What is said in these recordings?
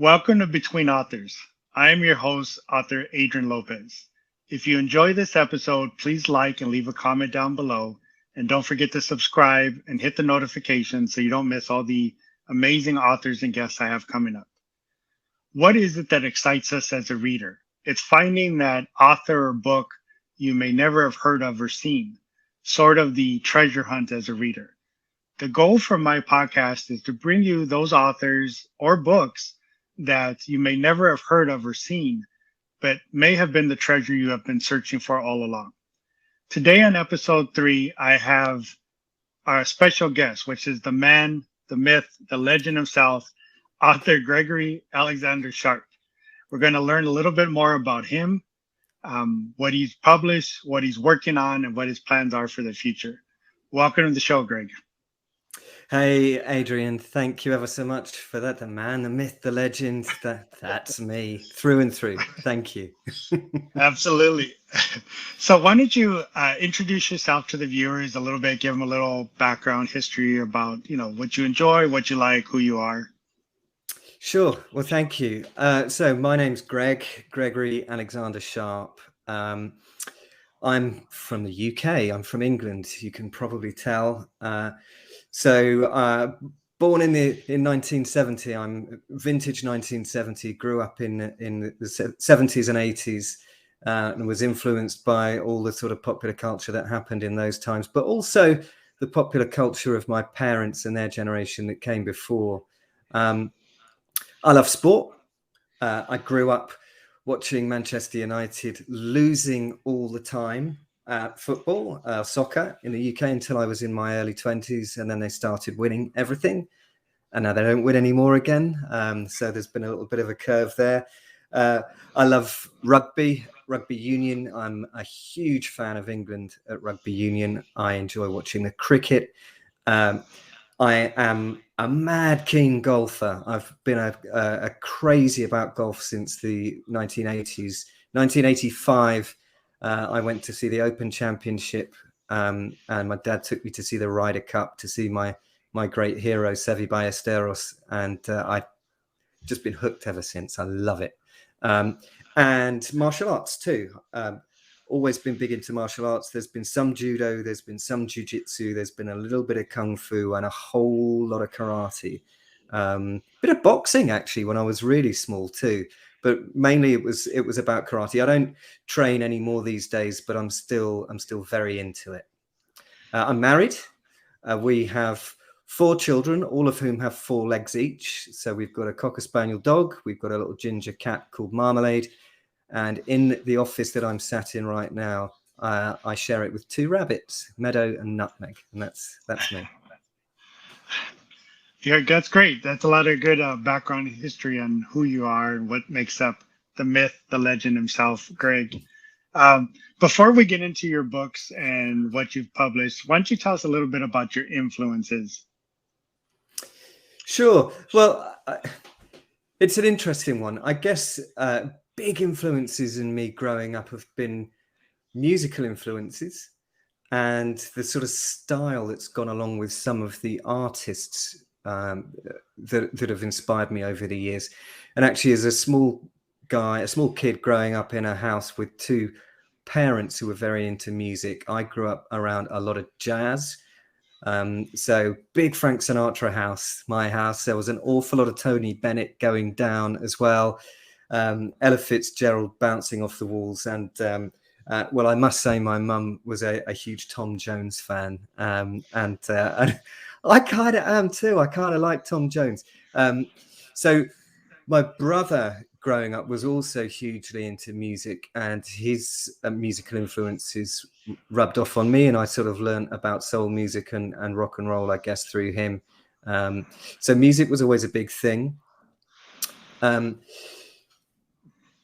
Welcome to Between Authors. I am your host, author Adrian Lopez. If you enjoy this episode, please like and leave a comment down below. And don't forget to subscribe and hit the notification so you don't miss all the amazing authors and guests I have coming up. What is it that excites us as a reader? It's finding that author or book you may never have heard of or seen, sort of the treasure hunt as a reader. The goal for my podcast is to bring you those authors or books that you may never have heard of or seen, but may have been the treasure you have been searching for all along. Today on episode 3, I have our special guest, which is the man, the myth, the legend himself, author Gregory Alexander Sharp. We're going to learn a little bit more about him, what he's published, what he's working on, and what his plans are for the future. Welcome to the show, Greg. Hey, Adrian, thank you ever so much for that. The man, the myth, the legend, that's me through and through. Thank you. Absolutely. So why don't you introduce yourself to the viewers a little bit, give them a little background history about, what you enjoy, what you like, who you are. Sure. Well, thank you. So my name's Gregory Alexander Sharp. I'm from the UK. I'm from England. You can probably tell. Born in 1970, I'm vintage 1970, grew up in the 70s and 80s, and was influenced by all the sort of popular culture that happened in those times, but also the popular culture of my parents and their generation that came before. I love sport. I grew up watching Manchester United losing all the time. Football, soccer in the UK until I was in my early 20s, and then they started winning everything, and now they don't win anymore again. So there's been a little bit of a curve there. I love rugby union. I'm a huge fan of England at rugby union. I enjoy watching the cricket. I am a mad keen golfer. I've been a crazy about golf since the 1980s. 1985. I went to see the Open Championship, and my dad took me to see the Ryder Cup, to see my great hero, Seve Ballesteros, and I've just been hooked ever since. I love it. And martial arts too. Always been big into martial arts. There's been some judo, there's been some jiu-jitsu, there's been a little bit of kung fu and a whole lot of karate. Bit of boxing, actually, when I was really small too. But mainly it was about karate. I don't train anymore these days, but I'm still very into it. I'm married. We have 4 children, all of whom have 4 legs each. So we've got a Cocker Spaniel dog. We've got a little ginger cat called Marmalade. And in the office that I'm sat in right now, I share it with 2 rabbits, Meadow and Nutmeg. And that's me. Yeah, that's great. That's a lot of good background history on who you are and what makes up the myth, the legend himself, Greg. Before we get into your books and what you've published, why don't you tell us a little bit about your influences? Sure. Well, it's an interesting one. I guess big influences in me growing up have been musical influences and the sort of style that's gone along with some of the artists that have inspired me over the years. And actually, as a small kid growing up in a house with 2 parents who were very into music, I grew up around a lot of jazz. So big Frank Sinatra house, my house. There was an awful lot of Tony Bennett going down as well. Ella Fitzgerald bouncing off the walls. And well, I must say my mum was a huge Tom Jones fan. And I kind of am too. I kind of like Tom Jones. So my brother growing up was also hugely into music, and his musical influences rubbed off on me, and I sort of learned about soul music and rock and roll, I guess, through him. So music was always a big thing. But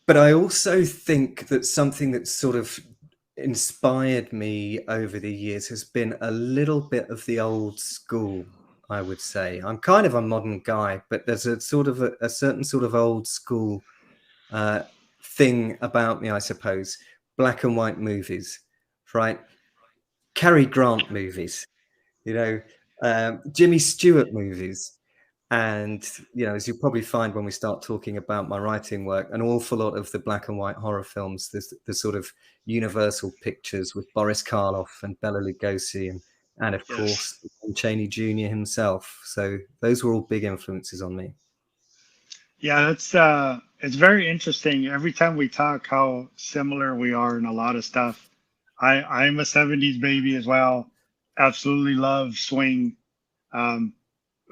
I also think that something that sort of inspired me over the years has been a little bit of the old school, I would say. I'm kind of a modern guy, but there's a sort of a certain sort of old school thing about me, I suppose. Black and white movies, right? Cary Grant movies, Jimmy Stewart movies, And, as you probably find when we start talking about my writing work, an awful lot of the black and white horror films, there's the sort of universal pictures with Boris Karloff and Bela Lugosi and of course, Lon Chaney Jr. himself. So those were all big influences on me. Yeah, it's very interesting. Every time we talk, how similar we are in a lot of stuff. I'm a 70s baby as well. Absolutely love swing. Um,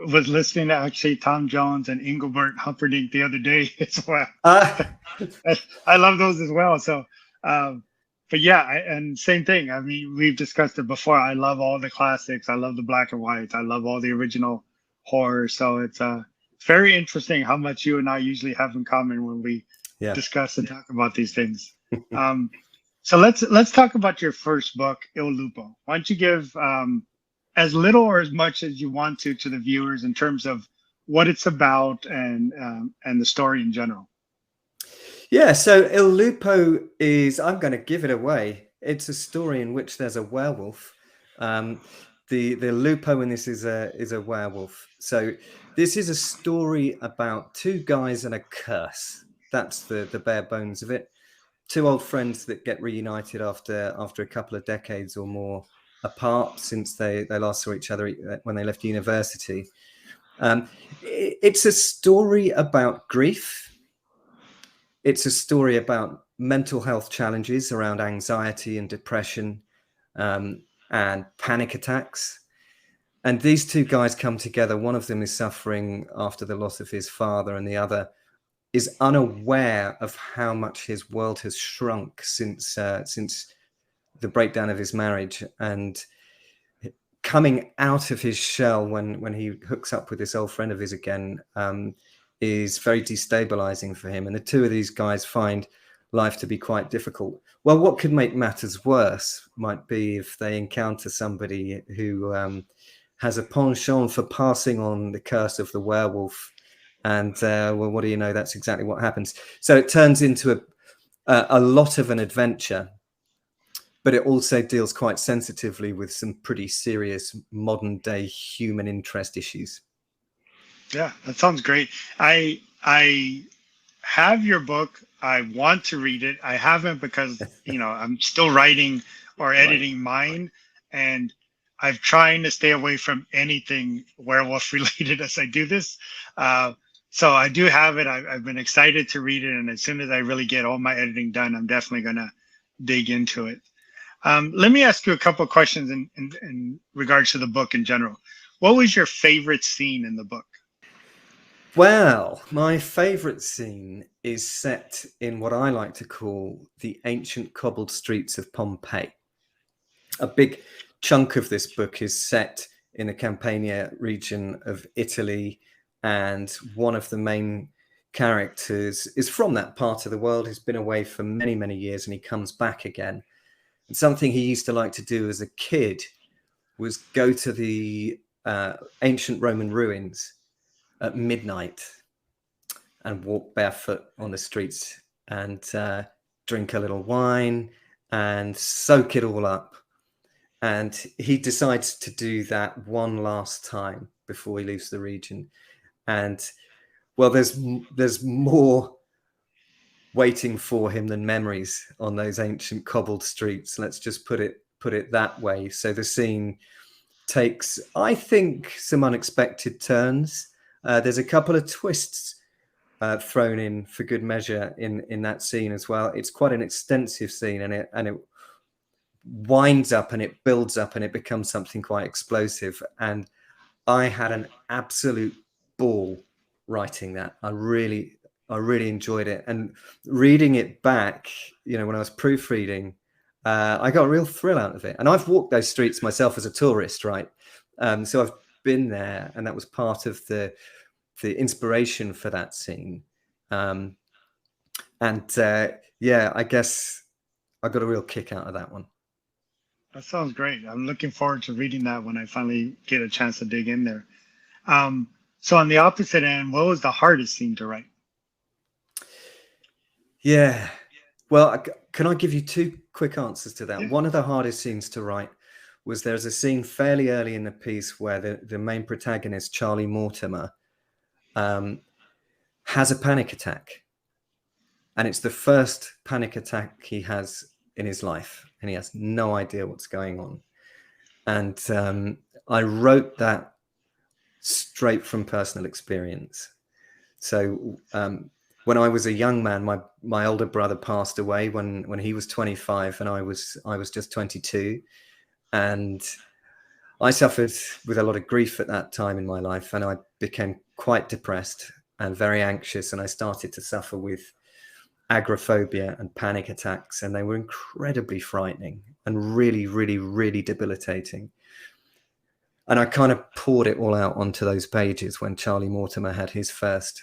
was listening to actually Tom Jones and Engelbert Humperdinck the other day as well. I love those as well. So, but yeah, and same thing. I mean, we've discussed it before. I love all the classics. I love the black and white. I love all the original horror. So it's very interesting how much you and I usually have in common when we discuss and talk about these things. So let's talk about your first book, Il Lupo. Why don't you give as little or as much as you want to the viewers in terms of what it's about and the story in general. Yeah, so Il Lupo is, I'm going to give it away. It's a story in which there's a werewolf. The Lupo in this is a werewolf. So this is a story about two guys and a curse. That's the bare bones of it. Two old friends that get reunited after a couple of decades or more apart since they last saw each other when they left university. It's a story about grief. It's a story about mental health challenges around anxiety and depression and panic attacks. And these two guys come together. One of them is suffering after the loss of his father, and the other is unaware of how much his world has shrunk since the breakdown of his marriage, and coming out of his shell when he hooks up with this old friend of his again is very destabilizing for him. And the two of these guys find life to be quite difficult. Well, what could make matters worse might be if they encounter somebody who has a penchant for passing on the curse of the werewolf. And well, what do you know? That's exactly what happens. So it turns into a lot of an adventure, but it also deals quite sensitively with some pretty serious modern day human interest issues. Yeah, that sounds great. I have your book. I want to read it. I haven't because, I'm still writing or editing mine, and I'm trying to stay away from anything werewolf related as I do this. So I do have it. I've been excited to read it, and as soon as I really get all my editing done, I'm definitely going to dig into it. Let me ask you a couple of questions in regards to the book in general. What was your favorite scene in the book? Well, my favorite scene is set in what I like to call the ancient cobbled streets of Pompeii. A big chunk of this book is set in the Campania region of Italy, and one of the main characters is from that part of the world. He's been away for many, many years, and he comes back again. And something he used to like to do as a kid was go to the ancient Roman ruins at midnight and walk barefoot on the streets and drink a little wine and soak it all up. And he decides to do that one last time before he leaves the region. And well, there's more waiting for him than memories on those ancient cobbled streets. Let's just put it that way. So the scene takes, I think, some unexpected turns. There's a couple of twists thrown in for good measure in that scene as well. It's quite an extensive scene, and it winds up and it builds up and it becomes something quite explosive. And I had an absolute ball writing that. I really enjoyed it, and reading it back, when I was proofreading, I got a real thrill out of it. And I've walked those streets myself as a tourist, right? So I've been there, and that was part of the inspiration for that scene. I guess I got a real kick out of that one. That sounds great. I'm looking forward to reading that when I finally get a chance to dig in there. So on the opposite end, what was the hardest scene to write? Yeah. Well, can I give you two quick answers to that? Yeah. One of the hardest scenes to write was there's a scene fairly early in the piece where the main protagonist, Charlie Mortimer, has a panic attack. And it's the first panic attack he has in his life. And he has no idea what's going on. And I wrote that straight from personal experience. So when I was a young man, my older brother passed away when he was 25 and I was just 22. And I suffered with a lot of grief at that time in my life, and I became quite depressed and very anxious, and I started to suffer with agoraphobia and panic attacks, and they were incredibly frightening and really, really, really debilitating. And I kind of poured it all out onto those pages when Charlie Mortimer had his first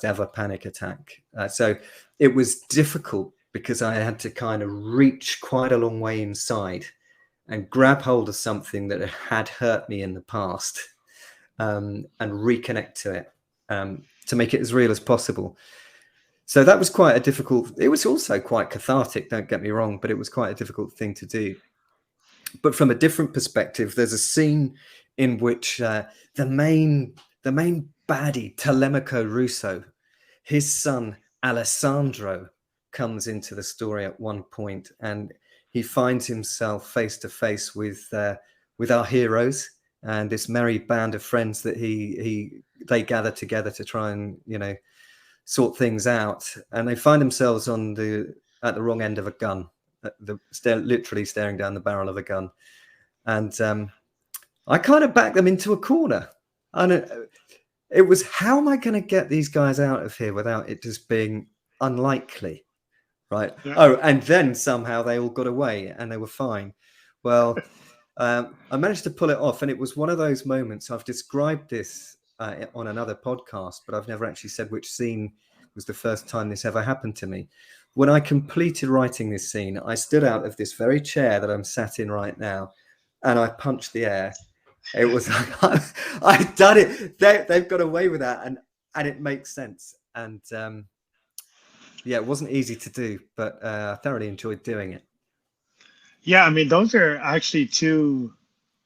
ever panic attack. So it was difficult because I had to kind of reach quite a long way inside and grab hold of something that had hurt me in the past, and reconnect to it, to make it as real as possible. So that was quite a difficult, it was also quite cathartic, don't get me wrong, but it was quite a difficult thing to do. But from a different perspective, there's a scene in which the main baddie, Telemaco Russo, his son Alessandro, comes into the story at one point, and he finds himself face to face with our heroes and this merry band of friends that they gather together to try and sort things out, and they find themselves at the wrong end of a gun, literally staring down the barrel of a gun, and I kind of backed them into a corner, and it was, how am I going to get these guys out of here without it just being unlikely? Right. Yeah. Oh, and then somehow they all got away and they were fine. Well, I managed to pull it off. And it was one of those moments. I've described this on another podcast, but I've never actually said which scene was the first time this ever happened to me. When I completed writing this scene, I stood out of this very chair that I'm sat in right now, and I punched the air. It was like, I've done it. They've got away with that. And it makes sense. And, yeah, it wasn't easy to do, but I thoroughly enjoyed doing it. Yeah, I mean, those are actually two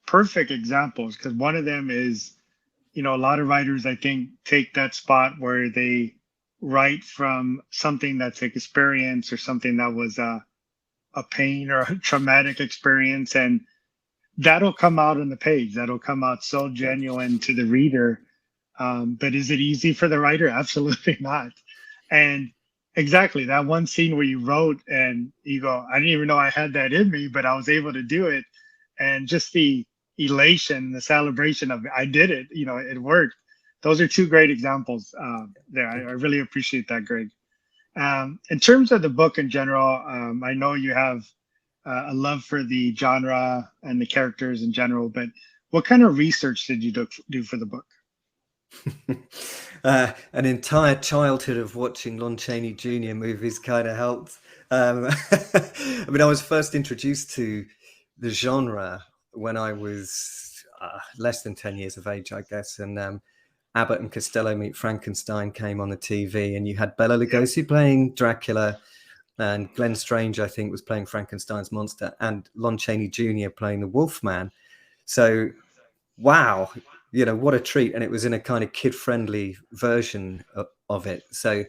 perfect examples, because one of them is, a lot of writers, I think, take that spot where they write from something that's like experience or something that was a pain or a traumatic experience, and that'll come out on the page. That'll come out so genuine to the reader. But is it easy for the writer? Absolutely not. And exactly, that one scene where you wrote and you go, I didn't even know I had that in me, but I was able to do it. And just the elation, the celebration of, I did it, it worked. Those are two great examples there. I really appreciate that, Greg. In terms of the book in general, I know you have a love for the genre and the characters in general, but what kind of research did you do for the book? An entire childhood of watching Lon Chaney Jr. movies kind of helped. I mean, I was first introduced to the genre when I was less than 10 years of age, I guess. And Abbott and Costello Meet Frankenstein came on the TV, and you had Bela Lugosi playing Dracula, and Glenn Strange, I think, was playing Frankenstein's monster, and Lon Chaney Jr. playing the Wolfman. So, wow. What a treat. And it was in a kind of kid-friendly version of it. So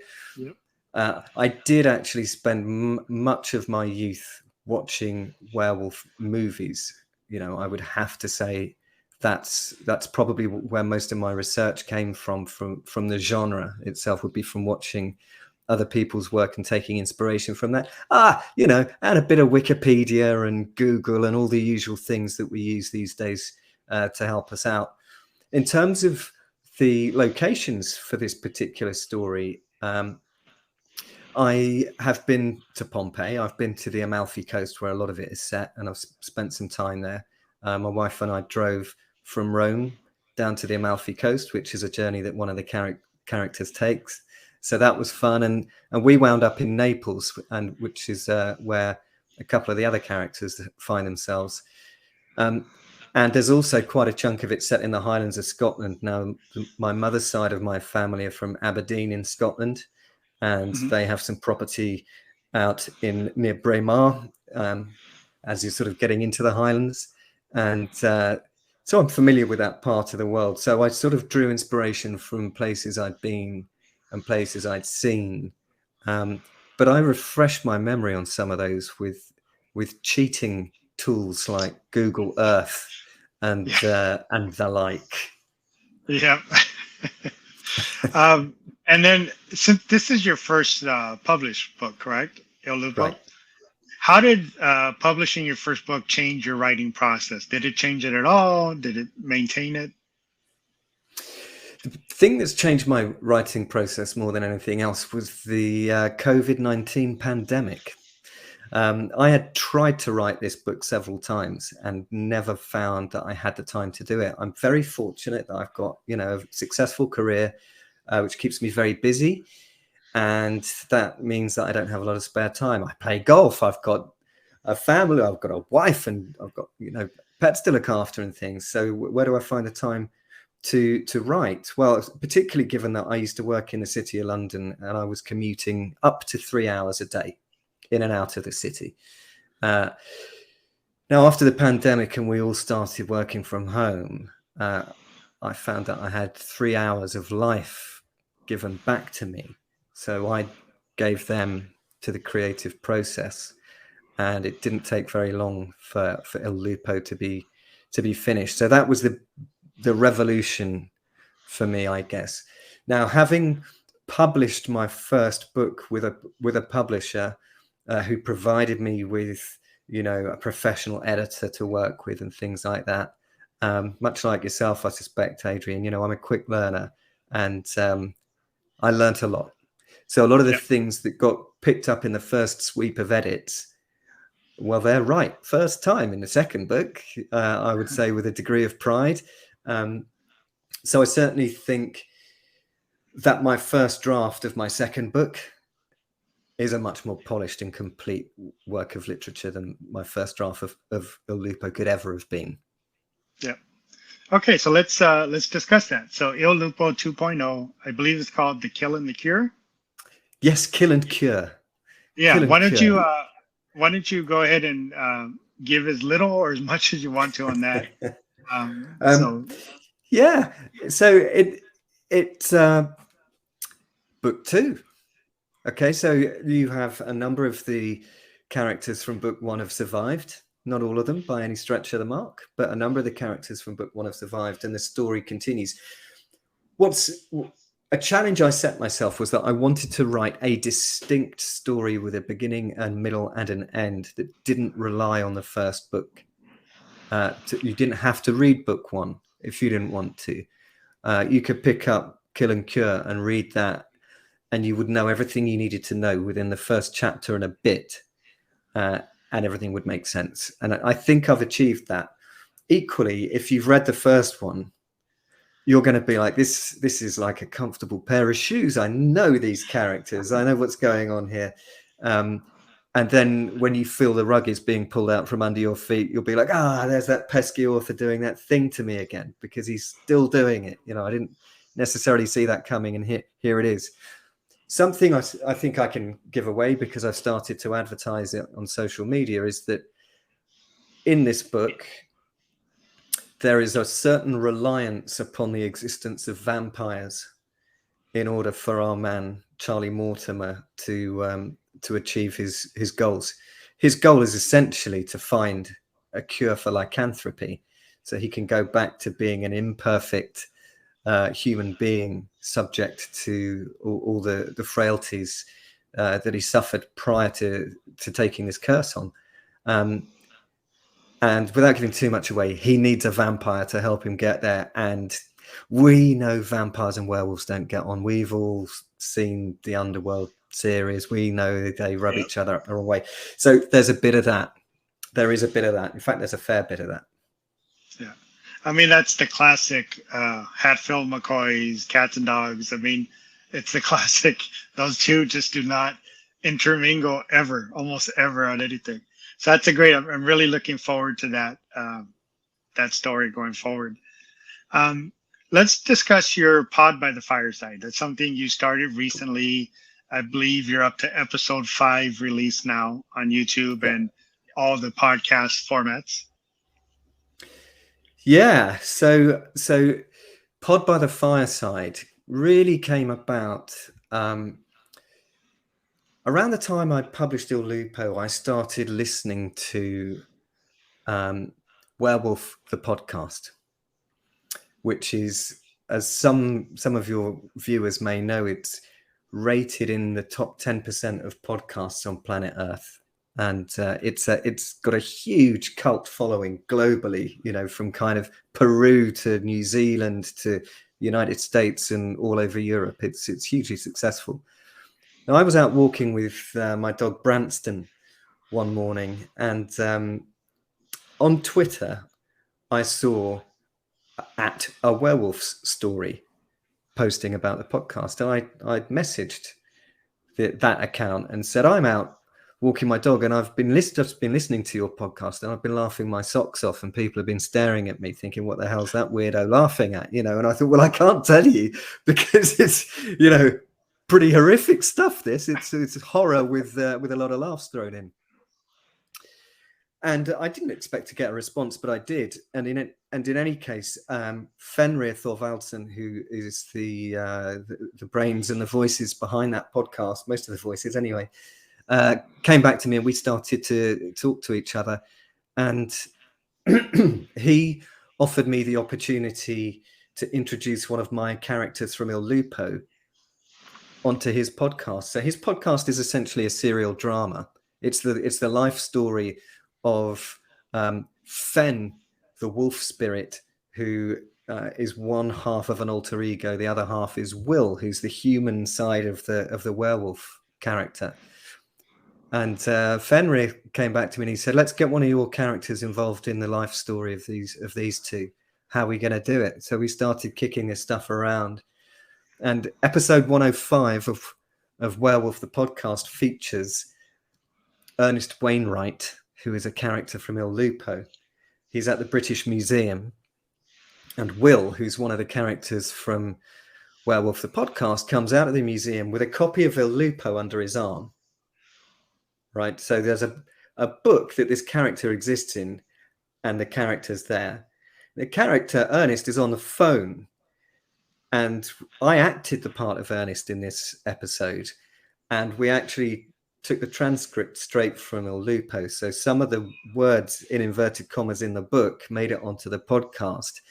I did actually spend much of my youth watching werewolf movies. I would have to say that's probably where most of my research came from the genre itself, would be from watching other people's work and taking inspiration from that. And a bit of Wikipedia and Google and all the usual things that we use these days to help us out. In terms of the locations for this particular story, I have been to Pompeii. I've been to the Amalfi Coast, where a lot of it is set, and I've spent some time there. My wife and I drove from Rome down to the Amalfi Coast, which is a journey that one of the characters takes. So that was fun. And we wound up in Naples, and which is where a couple of the other characters find themselves. And there's also quite a chunk of it set in the Highlands of Scotland. Now, my mother's side of my family are from Aberdeen in Scotland, and they have some property out near Braemar, as you're sort of getting into the Highlands. And So I'm familiar with that part of the world. So I sort of drew inspiration from places I'd been and places I'd seen. But I refreshed my memory on some of those with cheating tools like Google Earth and the like. Yeah. And then, since this is your first published book, correct, Il Lupo? Right. How did publishing your first book change your writing process? Did it change it at all? Did it maintain it? The thing that's changed my writing process more than anything else was the COVID-19 pandemic. I had tried to write this book several times and never found that I had the time to do it. I'm very fortunate that I've got, a successful career, which keeps me very busy. And that means that I don't have a lot of spare time. I play golf. I've got a family. I've got a wife, and I've got, pets to look after and things. So where do I find the time to write? Well, particularly given that I used to work in the city of London and I was commuting up to 3 hours a day in and out of the city. Now, after the pandemic and we all started working from home, I found that I had 3 hours of life given back to me. So I gave them to the creative process, and it didn't take very long for Il Lupo to be finished. So that was the revolution for me, I guess. Now, having published my first book with a publisher who provided me with, a professional editor to work with and things like that, much like yourself, I suspect, Adrian, I'm a quick learner, and I learnt a lot. So a lot of the things that got picked up in the first sweep of edits, well, they're right first time. In the second book, I would say with a degree of pride. So I certainly think that my first draft of my second book is a much more polished and complete work of literature than my first draft of Il Lupo could ever have been. Yeah. Okay, so let's discuss that. So Il Lupo 2.0, I believe it's called The Kill and the Cure. Yes, Kill and Cure. Yeah. Kill and Why don't you go ahead and give as little or as much as you want to on that? Yeah. So it's book 2. Okay, so you have a number of the characters from book 1 have survived. Not all of them by any stretch of the mark, but a number of the characters from book 1 have survived, and the story continues. What's a challenge I set myself was that I wanted to write a distinct story with a beginning and middle and an end that didn't rely on the first book. You didn't have to read book 1 if you didn't want to. You could pick up Kill and Cure and read that, and you would know everything you needed to know within the first chapter and a bit, and everything would make sense. And I think I've achieved that. Equally, if you've read the first one, you're going to be like, this is like a comfortable pair of shoes. I know these characters. I know what's going on here. And then when you feel the rug is being pulled out from under your feet, you'll be like, there's that pesky author doing that thing to me again, because he's still doing it. I didn't necessarily see that coming, and here it is. Something I think I can give away, because I've started to advertise it on social media, is that in this book, there is a certain reliance upon the existence of vampires in order for our man, Charlie Mortimer, to achieve his goals. His goal is essentially to find a cure for lycanthropy, so he can go back to being an imperfect human being, subject to all the frailties that he suffered prior to taking this curse on. And without giving too much away, he needs a vampire to help him get there. And we know vampires and werewolves don't get on. We've all seen the Underworld series. We know they rub each other up the wrong way. So there's a bit of that. There is a bit of that. In fact, there's a fair bit of that. Yeah. I mean, that's the classic Hatfield McCoy's Cats and Dogs. I mean, it's the classic. Those two just do not intermingle ever, almost ever on anything. So that's a great. I'm really looking forward to that story going forward. Let's discuss your pod by the fireside. That's something you started recently. I believe you're up to episode 5 released now on YouTube and all the podcast formats. Yeah. So Pod by the Fireside really came about around the time I published Il Lupo. I started listening to Werewolf the podcast, which is, as some of your viewers may know, it's rated in the top 10% of podcasts on planet Earth. And it's got a huge cult following globally, you know, from kind of Peru to New Zealand to United States and all over Europe. It's hugely successful. Now, I was out walking with my dog Branston one morning, and on Twitter, I saw at a werewolf's story posting about the podcast, and I messaged that account and said, I'm out walking my dog, and I've just been listening to your podcast, and I've been laughing my socks off, and people have been staring at me thinking, what the hell's that weirdo laughing at, you know? And I thought, well, I can't tell you because it's, you know, pretty horrific stuff. It's horror with a lot of laughs thrown in. And I didn't expect to get a response, but I did. And in any case, Fenrir Thorvaldsen, who is the brains and the voices behind that podcast, most of the voices anyway, came back to me, and we started to talk to each other. And he offered me the opportunity to introduce one of my characters from Il Lupo onto his podcast. So his podcast is essentially a serial drama. It's the life story of Fen, the wolf spirit, who is one half of an alter ego. The other half is Will, who's the human side of the werewolf character. And Fenrir came back to me and he said, let's get one of your characters involved in the life story of these two. How are we going to do it? So we started kicking this stuff around. And episode 105 of Werewolf the podcast features Ernest Wainwright, who is a character from Il Lupo. He's at the British Museum. And Will, who's one of the characters from Werewolf the podcast, comes out of the museum with a copy of Il Lupo under his arm. Right? So there's a book that this character exists in, and the character's there. The character, Ernest, is on the phone. And I acted the part of Ernest in this episode. And we actually took the transcript straight from Il Lupo. So some of the words in inverted commas in the book made it onto the podcast.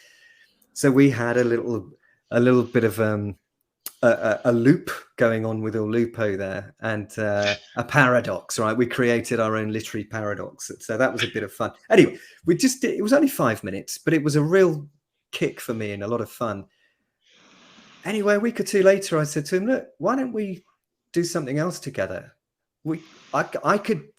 So we had a little bit of a loop going on with Il Lupo there, and a paradox, right? We created our own literary paradox. So that was a bit of fun. Anyway, it was only 5 minutes, but it was a real kick for me and a lot of fun. Anyway, a week or two later, I said to him, look, why don't we do something else together? I could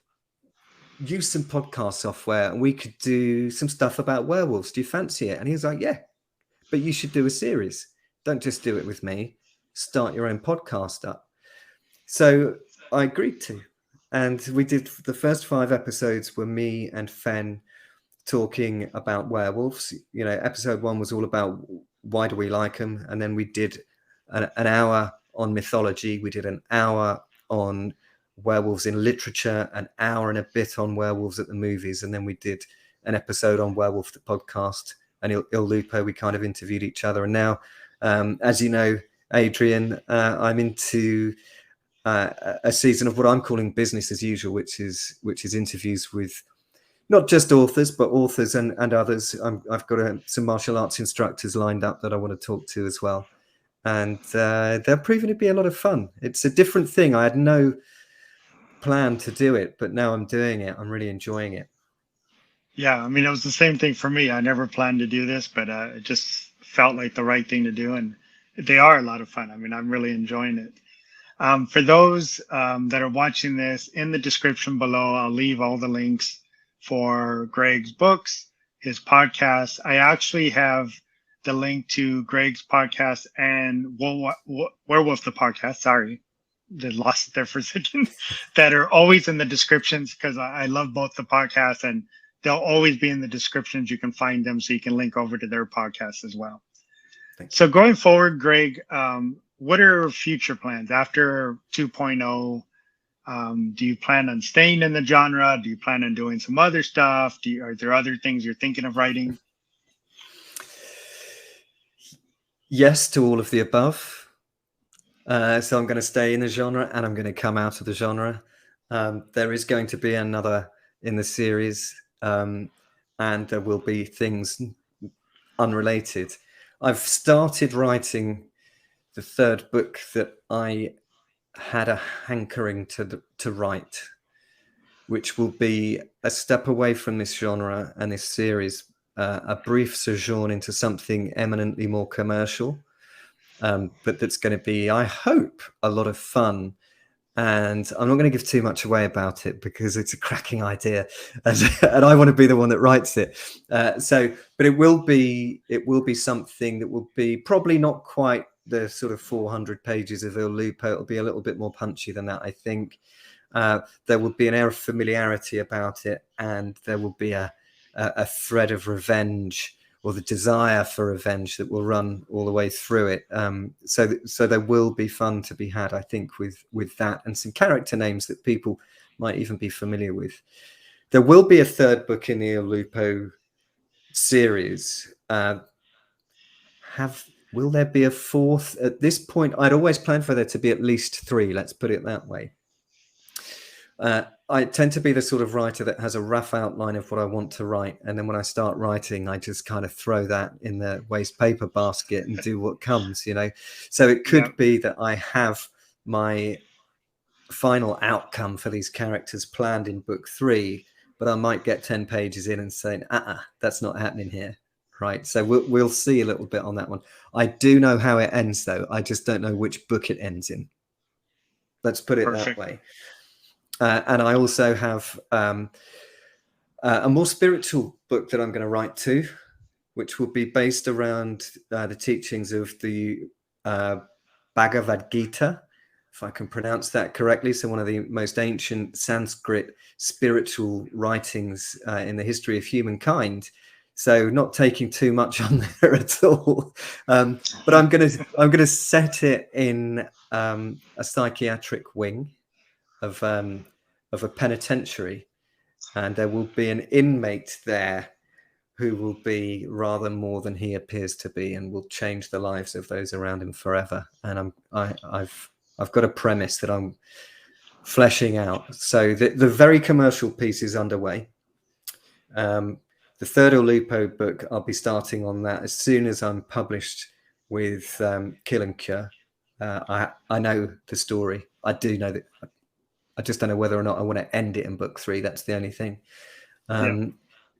use some podcast software and we could do some stuff about werewolves. Do you fancy it? And he was like, yeah, but you should do a series. Don't just do it with me. Start your own podcast up. So I agreed to. And we did, the first 5 episodes were me and Fen talking about werewolves. You know, episode 1 was all about why do we like them? And then we did an hour on mythology. We did an hour on werewolves in literature, an hour and a bit on werewolves at the movies. And then we did an episode on Werewolf the podcast and Il Lupo. We kind of interviewed each other. And now, as you know, Adrian, I'm into a season of what I'm calling business as usual, which is interviews with not just authors, but authors and others. I've got some martial arts instructors lined up that I want to talk to as well. And they're proving to be a lot of fun. It's a different thing. I had no plan to do it, but now I'm doing it. I'm really enjoying it. Yeah, I mean, it was the same thing for me. I never planned to do this, but it just felt like the right thing to do. And they are a lot of fun. I mean, I'm really enjoying it. For those that are watching this, in the description below, I'll leave all the links for Greg's books, his podcast. I actually have the link to Greg's podcast and Werewolf the podcast. Sorry, they lost it there for a second. That are always in the descriptions because I love both the podcasts and they'll always be in the descriptions. You can find them so you can link over to their podcast as well. So going forward, Greg, what are future plans after 2.0? Do you plan on staying in the genre? Do you plan on doing some other stuff? Are there other things you're thinking of writing? Yes to all of the above. So I'm going to stay in the genre and I'm going to come out of the genre. There is going to be another in the series, and there will be things unrelated. I've started writing the third book that I had a hankering to write, which will be a step away from this genre and this series, a brief sojourn into something eminently more commercial, but that's going to be, I hope, a lot of fun. And I'm not going to give too much away about it because it's a cracking idea, and I want to be the one that writes it. But it will be something that will be probably not quite the sort of 400 pages of Lupo. It'll be a little bit more punchy than that, I think. There will be an air of familiarity about it, and there will be a thread of revenge, or the desire for revenge, that will run all the way through it. So there will be fun to be had, I think, with that, and some character names that people might even be familiar with. There will be a third book in the Lupo series. Will there be a fourth? At this point, I'd always planned for there to be at least 3. Let's put it that way. I tend to be the sort of writer that has a rough outline of what I want to write, and then when I start writing, I just kind of throw that in the waste paper basket and do what comes, So it could be that I have my final outcome for these characters planned in book 3, but I might get 10 pages in and say, that's not happening here. Right. So we'll see a little bit on that one. I do know how it ends, though. I just don't know which book it ends in. Let's put it that way. And I also have a more spiritual book that I'm going to write too, which will be based around the teachings of the Bhagavad Gita, if I can pronounce that correctly. So one of the most ancient Sanskrit spiritual writings in the history of humankind. So not taking too much on there at all, but I'm going to set it in a psychiatric wing of a penitentiary, and there will be an inmate there who will be rather more than he appears to be, and will change the lives of those around him forever. And I've got a premise that I'm fleshing out. So the very commercial piece is underway. The third Lupo book, I'll be starting on that as soon as I'm published with Kill and Cure. I know the story. I do know that. I just don't know whether or not I want to end it in book 3. That's the only thing. And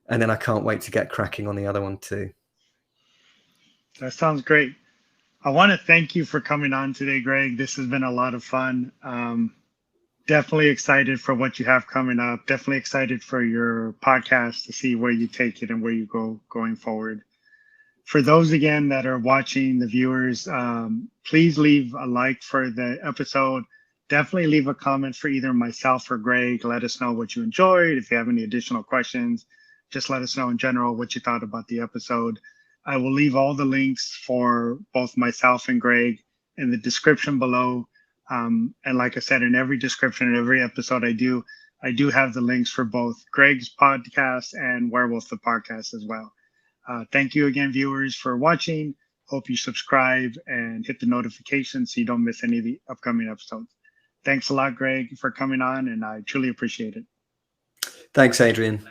then I can't wait to get cracking on the other one too. That sounds great. I want to thank you for coming on today, Greg. This has been a lot of fun. Definitely excited for what you have coming up. Definitely excited for your podcast to see where you take it and where you go going forward. For those, again, that are watching, the viewers, please leave a like for the episode. Definitely leave a comment for either myself or Greg. Let us know what you enjoyed. If you have any additional questions, just let us know in general what you thought about the episode. I will leave all the links for both myself and Greg in the description below. And like I said, in every description and every episode I do have the links for both Greg's podcast and Werewolf the podcast as well. Thank you again, viewers, for watching. Hope you subscribe and hit the notification so you don't miss any of the upcoming episodes. Thanks a lot, Greg, for coming on, and I truly appreciate it. Thanks, Adrian.